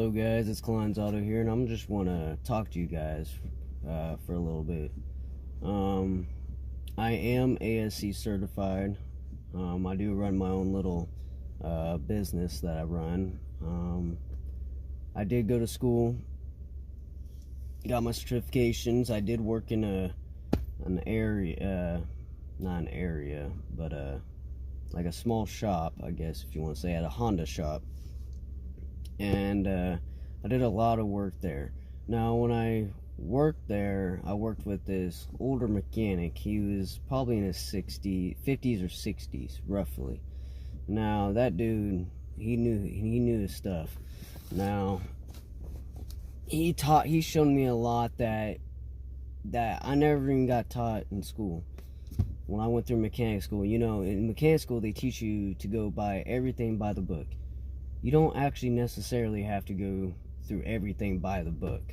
up, guys? It's Klein's Auto here, and I'm just want to talk to you guys for a little bit. I am ASE certified. I do run my own little business that I run. I did go to school, got my certifications. I did work in an area, not an area, but like a small shop, I guess, if you want to say, at a Honda shop. And I did a lot of work there. Now, when I worked there, I worked with this older mechanic. He was probably in his 50s or 60s, roughly. Now, that dude, he knew his stuff. Now, he showed me a lot that I never even got taught in school. When I went through mechanic school, you know, in mechanic school, they teach you to go by everything by the book. You don't actually necessarily have to go through everything by the book.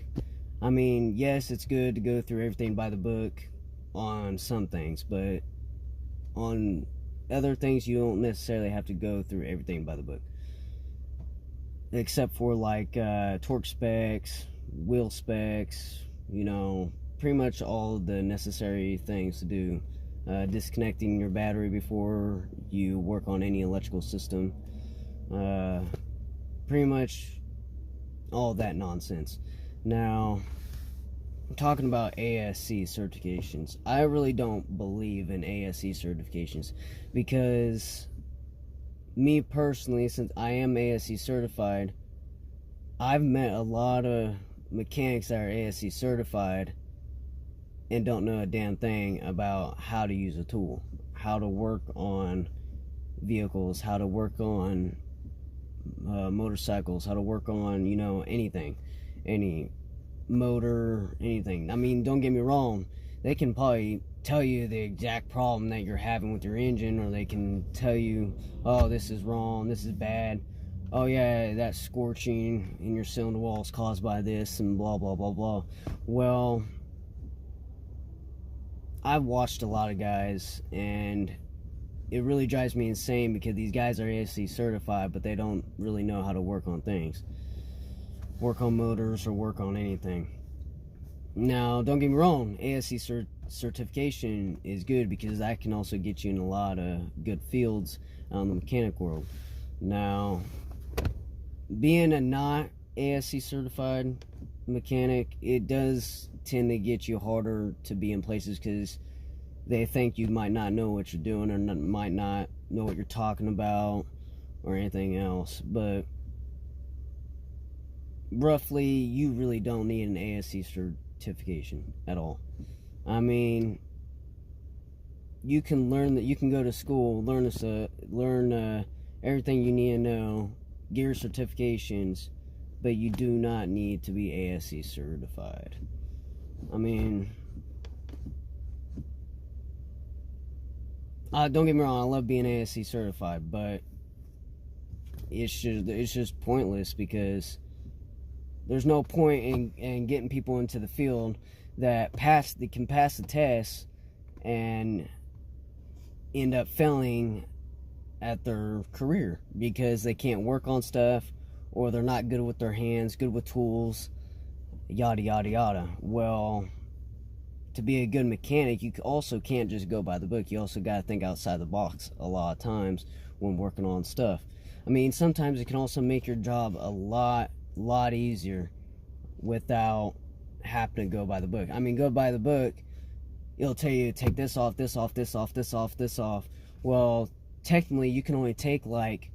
I mean, yes, it's good to go through everything by the book on some things, but on other things, you don't necessarily have to go through everything by the book. Except for like torque specs, wheel specs, you know, pretty much all the necessary things to do. Disconnecting your battery before you work on any electrical system. Pretty much all that nonsense. Now, I'm talking about ASE certifications. I really don't believe in ASE certifications because me personally, since I am ASE certified, I've met a lot of mechanics that are ASE certified and don't know a damn thing about how to use a tool, how to work on vehicles, how to work on motorcycles, how to work on, you know, anything, any motor, anything. I mean, don't get me wrong, they can probably tell you the exact problem that you're having with your engine, or they can tell you, oh, this is wrong, this is bad, oh yeah, that scorching in your cylinder wall is caused by this, and blah blah blah blah. Well, I've watched a lot of guys, and it really drives me insane because these guys are ASE certified, but they don't really know how to work on things. Work on motors or work on anything. Now, don't get me wrong, ASE certification is good because that can also get you in a lot of good fields in the mechanic world. Now, being a not ASE certified mechanic, it does tend to get you harder to be in places because they think you might not know what you're doing, or might not know what you're talking about or anything else. But roughly, you really don't need an ASE certification at all. I mean, you can learn that, you can go to school, learn everything you need to know, get your certifications, but you do not need to be ASE certified. I mean, don't get me wrong, I love being ASE certified, but it's just pointless because there's no point in getting people into the field that can pass the test and end up failing at their career because they can't work on stuff, or they're not good with their hands, good with tools, yada yada yada. Well, to be a good mechanic, you also can't just go by the book. You also got to think outside the box a lot of times when working on stuff. I mean, sometimes it can also make your job a lot easier without having to go by the book. I mean, go by the book, it'll tell you to take this off, this off, this off, this off, this off. Well, technically, you can only take like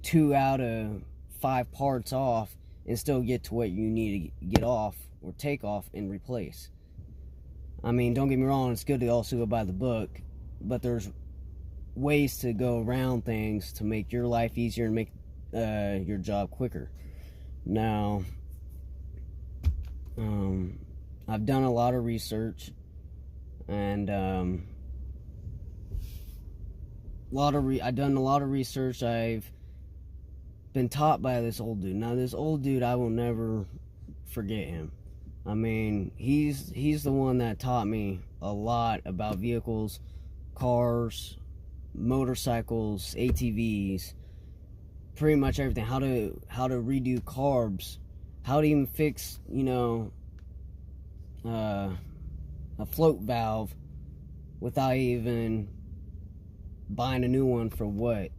2 out of 5 parts off and still get to what you need to get off or take off and replace. I mean, don't get me wrong, it's good to also go by the book, but there's ways to go around things to make your life easier and make your job quicker. Now, I've done a lot of research, and I've done a lot of research. I've been taught by this old dude. Now, this old dude, I will never forget him. I mean, he's the one that taught me a lot about vehicles, cars, motorcycles, ATVs, pretty much everything. How to redo carbs, how to even fix, you know, a float valve without even buying a new one for what,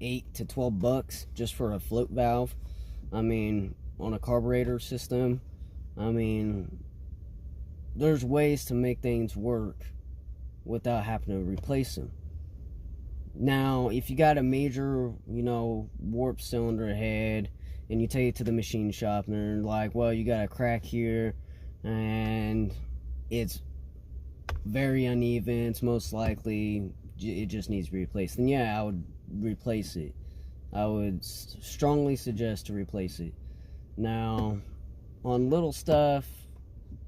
$8 to $12 just for a float valve. I mean, on a carburetor system. I mean, there's ways to make things work without having to replace them. Now, if you got a major, you know, warped cylinder head, and you take it to the machine shop, and they're like, well, you got a crack here, and it's very uneven, it's most likely it just needs to be replaced, then yeah, I would replace it. I would strongly suggest to replace it. Now, on little stuff,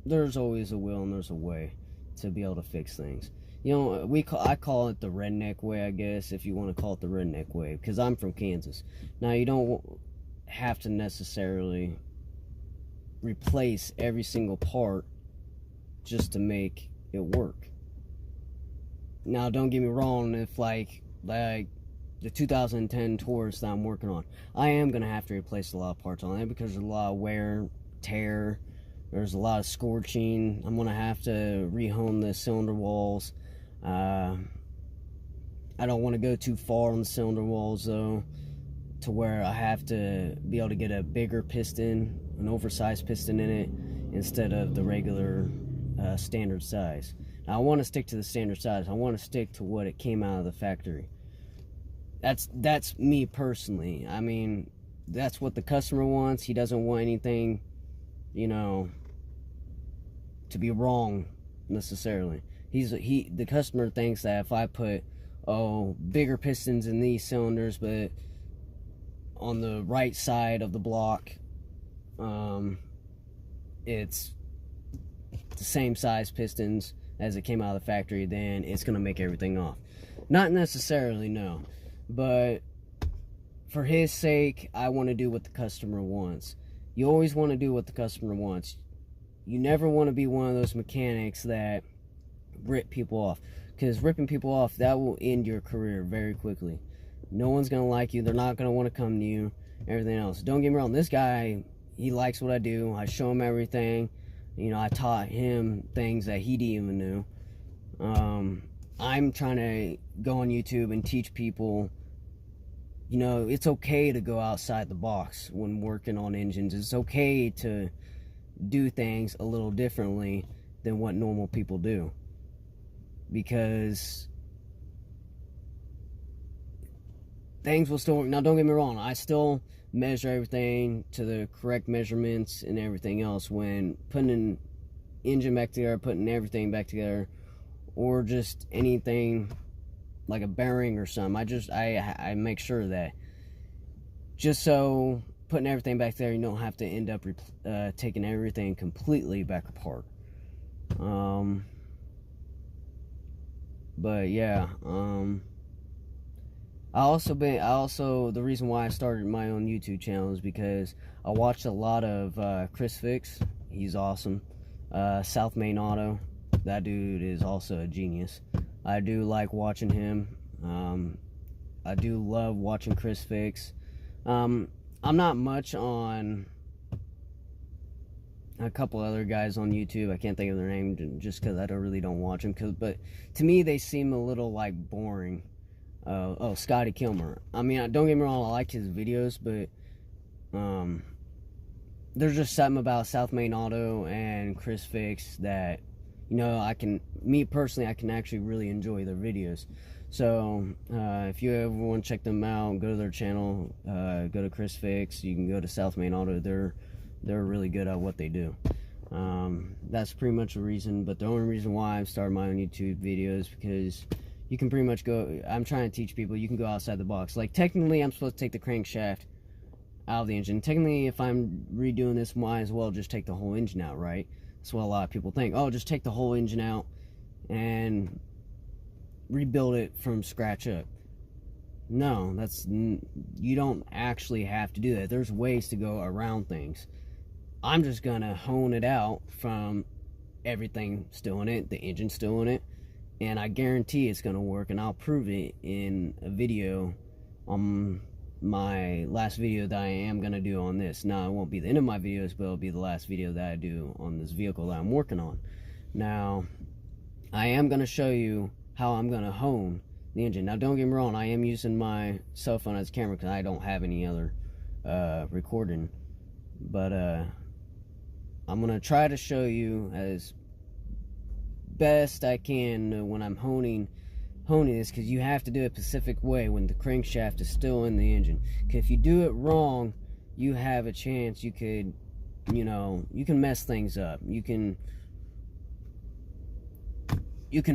there's always a will and there's a way to be able to fix things. You know, I call it the redneck way, I guess, if you want to call it the redneck way, because I'm from Kansas. Now, you don't have to necessarily replace every single part just to make it work. Now, don't get me wrong, if like the 2010 Taurus that I'm working on, I am going to have to replace a lot of parts on it because there's a lot of wear, tear, there's a lot of scorching. I'm going to have to rehome the cylinder walls. I don't want to go too far on the cylinder walls though, to where I have to be able to get a bigger piston, an oversized piston in it, instead of the regular standard size. Now, I want to stick to the standard size. I want to stick to what it came out of the factory. That's me personally. I mean, that's what the customer wants. He doesn't want anything, you know, to be wrong necessarily. The customer thinks that if I put bigger pistons in these cylinders, but on the right side of the block, it's the same size pistons as it came out of the factory, then it's gonna make everything off. Not necessarily, no. But for his sake, I want to do what the customer wants. You always want to do what the customer wants. You never want to be one of those mechanics that rip people off, because ripping people off, that will end your career very quickly. No one's going to like you. They're not going to want to come to you, everything else. Don't get me wrong, this guy, he likes what I do. I show him everything. You know, I taught him things that he didn't even know. I'm trying to go on YouTube and teach people, you know, it's okay to go outside the box when working on engines. It's okay to do things a little differently than what normal people do. Because things will still work. Now, don't get me wrong, I still measure everything to the correct measurements and everything else when putting an engine back together, putting everything back together, or just anything like a bearing or something. I make sure that, just so putting everything back there, you don't have to end up taking everything completely back apart. But yeah, I also the reason why I started my own YouTube channel is because I watched a lot of Chris Fix. He's awesome. South Main Auto, that dude is also a genius. I do like watching him. I do love watching Chris Fix. I'm not much on a couple other guys on YouTube. I can't think of their name just because I really don't watch them. But to me, they seem a little like boring. Scotty Kilmer. I mean, don't get me wrong, I like his videos, but there's just something about South Main Auto and Chris Fix that, you know, me personally, I can actually really enjoy their videos. So if you ever want to check them out, go to their channel, go to Chris Fix. You can go to South Main Auto. They're really good at what they do. That's pretty much the reason. But the only reason why I've started my own YouTube videos, because you can pretty much go, I'm trying to teach people, you can go outside the box. Like, technically, I'm supposed to take the crankshaft out of the engine. Technically, if I'm redoing this, might as well just take the whole engine out, right? That's what a lot of people think. Oh, just take the whole engine out and rebuild it from scratch up. No, you don't actually have to do that. There's ways to go around things. I'm just gonna hone it out from everything still in it, the engine still in it, and I guarantee it's gonna work, and I'll prove it in a video on my last video that I am going to do on this. Now, it won't be the end of my videos, but it'll be the last video that I do on this vehicle that I'm working on. Now, I am going to show you how I'm going to hone the engine. Now, don't get me wrong, I am using my cell phone as a camera because I don't have any other recording. But I'm going to try to show you as best I can when I'm honing this, because you have to do it a specific way when the crankshaft is still in the engine. Because if you do it wrong, you have a chance you could, you can mess things up. You can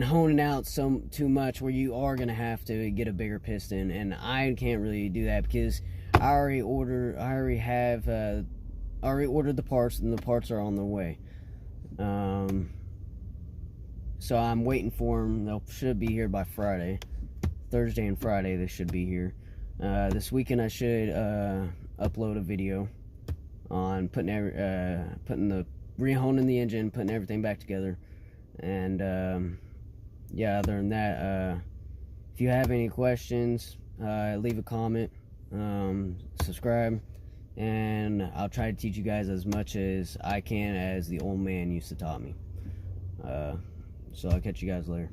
hone it out too much where you are gonna have to get a bigger piston, and I can't really do that because I already ordered the parts, and the parts are on their way. So I'm waiting for them. They should be here by Friday. Thursday and Friday they should be here. This weekend I should upload a video on rehoning the engine, putting everything back together. And yeah, other than that, if you have any questions, leave a comment, subscribe, and I'll try to teach you guys as much as I can as the old man used to taught me. So I'll catch you guys later.